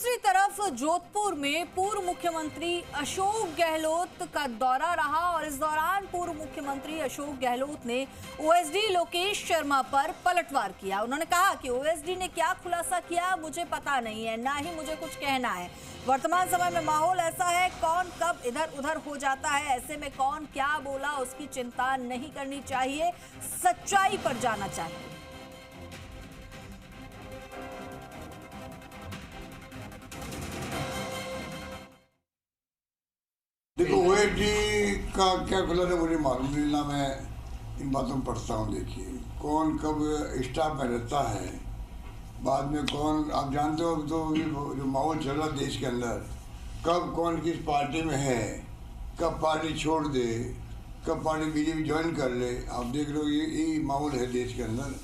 दूसरी तरफ जोधपुर में पूर्व मुख्यमंत्री अशोक गहलोत का दौरा रहा और इस दौरान पूर्व मुख्यमंत्री अशोक गहलोत ने ओएसडी लोकेश शर्मा पर पलटवार किया। उन्होंने कहा कि ओएसडी ने क्या खुलासा किया मुझे पता नहीं है, ना ही मुझे कुछ कहना है। वर्तमान समय में माहौल ऐसा है, कौन कब इधर उधर हो जाता है, ऐसे में कौन क्या बोला उसकी चिंता नहीं करनी चाहिए, सच्चाई पर जाना चाहिए। देखो, ओएसडी का क्या खुलासा मुझे मालूम नहीं, ना मैं इन बातों में पढ़ता हूँ। देखिए, कौन कब स्टाफ में रहता है, बाद में कौन, आप जानते हो तो जो माहौल चल रहा देश के अंदर, कब कौन किस पार्टी में है, कब पार्टी छोड़ दे, कब पार्टी बीजेपी ज्वाइन कर ले, आप देख लो ये माहौल है देश के अंदर।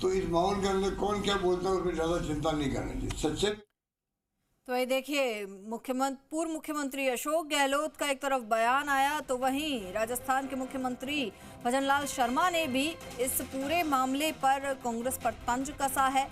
तो इस माहौल के अंदर कौन क्या बोलता है उसमें ज़्यादा चिंता नहीं करनी चाहिए। सच्चे तो ये देखिए, पूर्व मुख्यमंत्री अशोक गहलोत का एक तरफ बयान आया तो वहीं राजस्थान के मुख्यमंत्री भजनलाल शर्मा ने भी इस पूरे मामले पर कांग्रेस पर तंज कसा है।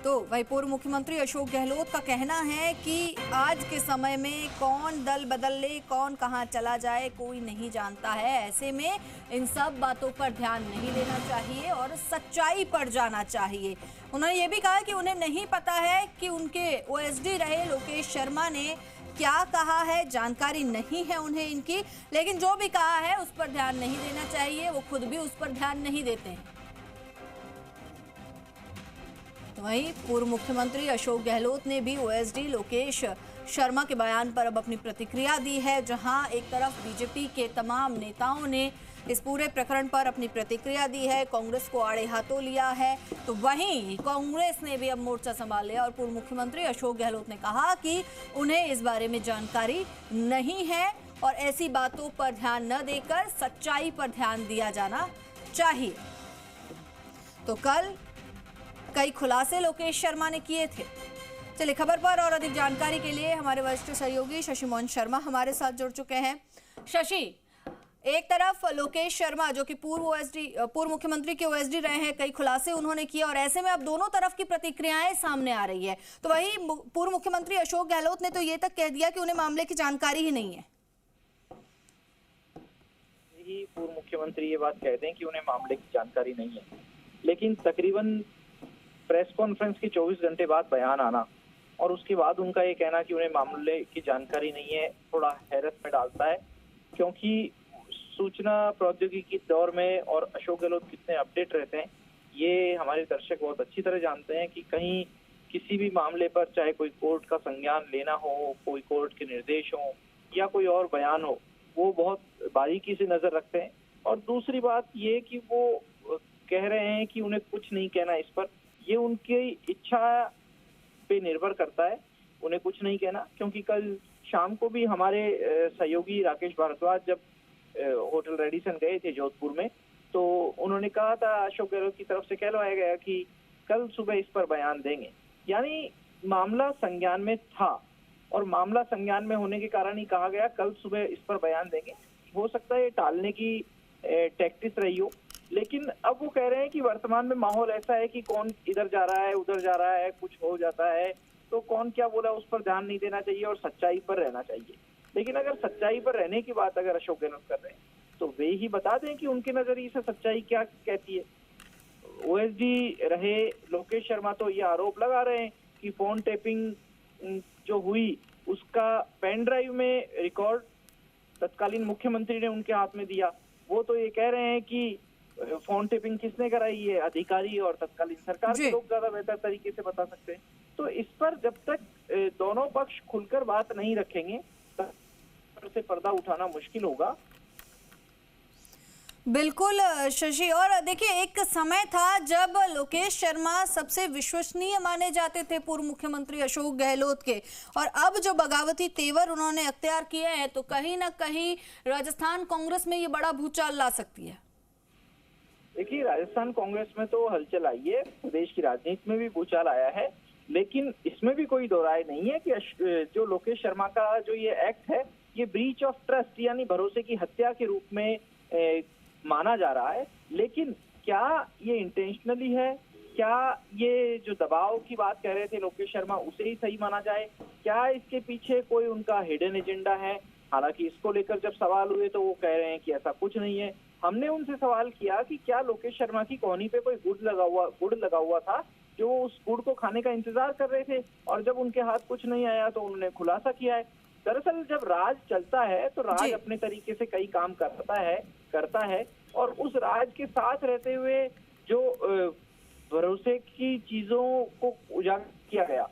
तो वही पूर्व मुख्यमंत्री अशोक गहलोत का कहना है कि आज के समय में कौन दल बदल ले, कौन कहां चला जाए, कोई नहीं जानता है। ऐसे में इन सब बातों पर ध्यान नहीं देना चाहिए और सच्चाई पर जाना चाहिए। उन्होंने ये भी कहा कि उन्हें नहीं पता है कि उनके ओएसडी रहे लोकेश शर्मा ने क्या कहा है, जानकारी नहीं है उन्हें इनकी, लेकिन जो भी कहा है उस पर ध्यान नहीं देना चाहिए। वो खुद भी उस पर ध्यान नहीं देते हैं। तो वहीं पूर्व मुख्यमंत्री अशोक गहलोत ने भी ओएसडी लोकेश शर्मा के बयान पर अब अपनी प्रतिक्रिया दी है। जहां एक तरफ बीजेपी के तमाम नेताओं ने इस पूरे प्रकरण पर अपनी प्रतिक्रिया दी है, कांग्रेस को आड़े हाथों लिया है, तो वहीं कांग्रेस ने भी अब मोर्चा संभाल लिया और पूर्व मुख्यमंत्री अशोक गहलोत ने कहा कि उन्हें इस बारे में जानकारी नहीं है और ऐसी बातों पर ध्यान न देकर सच्चाई पर ध्यान दिया जाना चाहिए। तो कल कई खुलासे लोकेश शर्मा ने किए थे। चलिए, खबर पर और अधिक जानकारी के लिए हमारे वरिष्ठ सहयोगी शशि मोहन शर्मा हमारे साथ जुड़ चुके हैं। शशि, एक तरफ लोकेश शर्मा जो कि पूर्व मुख्यमंत्री के ओएसडी रहे हैं, कई खुलासे उन्होंने किए और ऐसे में अब दोनों तरफ की प्रतिक्रियाएं सामने आ रही है। तो वही पूर्व मुख्यमंत्री अशोक गहलोत ने तो ये तक कह दिया कि उन्हें मामले की जानकारी ही नहीं है। पूर्व मुख्यमंत्री ये बात कहते हैं कि उन्हें मामले की जानकारी नहीं है, लेकिन तकरीबन प्रेस कॉन्फ्रेंस के 24 घंटे बाद बयान आना और उसके बाद उनका ये कहना कि उन्हें मामले की जानकारी नहीं है थोड़ा हैरत में डालता है। क्योंकि सूचना प्रौद्योगिकी के दौर में और अशोक गहलोत कितने अपडेट रहते हैं ये हमारे दर्शक बहुत अच्छी तरह जानते हैं कि कहीं किसी भी मामले पर चाहे कोई कोर्ट का संज्ञान लेना हो, कोई कोर्ट के निर्देश हो या कोई और बयान हो, वो बहुत बारीकी से नजर रखते हैं। और दूसरी बात ये कि वो कह रहे हैं कि उन्हें कुछ नहीं कहना इस पर, ये उनकी इच्छा पे निर्भर करता है, उन्हें कुछ नहीं कहना। क्योंकि कल शाम को भी हमारे सहयोगी राकेश भारद्वाज जब होटल रेडिसन गए थे जोधपुर में, तो उन्होंने कहा था, अशोक गहलोत की तरफ से कहलवाया गया कि कल सुबह इस पर बयान देंगे। यानी मामला संज्ञान में था और मामला संज्ञान में होने के कारण ही कहा गया कल सुबह इस पर बयान देंगे। हो सकता है ये टालने की टैक्टिस रही हो, लेकिन अब वो कह रहे हैं कि वर्तमान में माहौल ऐसा है कि कौन इधर जा रहा है, उधर जा रहा है, कुछ हो जाता है, तो कौन क्या बोला उस पर ध्यान नहीं देना चाहिए और सच्चाई पर रहना चाहिए। लेकिन अगर सच्चाई पर रहने की बात अगर अशोक गहलोत कर रहे हैं तो वे ही बता दें कि उनके नजरिए से सच्चाई क्या कहती है। ओएसडी रहे लोकेश शर्मा तो ये आरोप लगा रहे हैं कि फोन टेपिंग जो हुई उसका पेन ड्राइव में रिकॉर्ड तत्कालीन मुख्यमंत्री ने उनके हाथ में दिया। वो तो ये कह रहे हैं कि फोन टेपिंग किसने कराई है, अधिकारी और तत्कालीन सरकार के लोग ज्यादा बेहतर तरीके से बता सकते हैं। तो इस पर जब तक दोनों पक्ष खुलकर बात नहीं रखेंगे तब से पर्दा उठाना मुश्किल होगा। बिल्कुल शशि, और देखिए, एक समय था जब लोकेश शर्मा सबसे विश्वसनीय माने जाते थे पूर्व मुख्यमंत्री अशोक गहलोत के, और अब जो बगावती तेवर उन्होंने अख्तियार किए हैं तो कहीं ना कहीं राजस्थान कांग्रेस में ये बड़ा भूचाल ला सकती है। देखिए, राजस्थान कांग्रेस में तो हलचल आई है, प्रदेश की राजनीति में भी भूचाल आया है, लेकिन इसमें भी कोई दो राय नहीं है कि जो लोकेश शर्मा का जो ये एक्ट है ये ब्रीच ऑफ ट्रस्ट यानी भरोसे की हत्या के रूप में माना जा रहा है। लेकिन क्या ये इंटेंशनली है, क्या ये जो दबाव की बात कह रहे थे लोकेश शर्मा उसे ही सही माना जाए, क्या इसके पीछे कोई उनका हिडन एजेंडा है? हालांकि इसको लेकर जब सवाल हुए तो वो कह रहे हैं कि ऐसा कुछ नहीं है। हमने उनसे सवाल किया कि क्या लोकेश शर्मा की कोहनी पे कोई गुड़ लगा हुआ था, जो वो उस गुड़ को खाने का इंतजार कर रहे थे, और जब उनके हाथ कुछ नहीं आया तो उन्होंने खुलासा किया है। दरअसल जब राज चलता है तो राज अपने तरीके से कई काम करता है और उस राज के साथ रहते हुए जो भरोसे की चीजों को उजागर किया गया,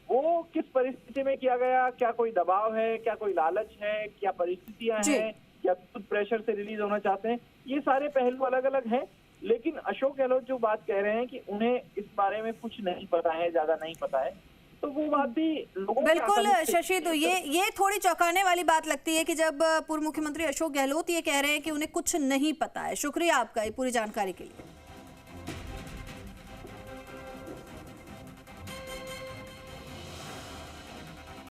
वो किस परिस्थिति में किया गया, क्या कोई दबाव है, क्या कोई लालच है, क्या परिस्थितियां हैं, क्या खुद प्रेशर से रिलीज होना चाहते हैं, ये सारे पहलू अलग अलग हैं। लेकिन अशोक गहलोत जो बात कह रहे हैं कि उन्हें इस बारे में कुछ नहीं पता है, ज्यादा नहीं पता है, तो वो बात भी लोगों बिल्कुल शशि, तो ये थोड़ी चौंकाने वाली बात लगती है कि जब पूर्व मुख्यमंत्री अशोक गहलोत ये कह रहे हैं कि उन्हें कुछ नहीं पता है। शुक्रिया आपका ये पूरी जानकारी के लिए।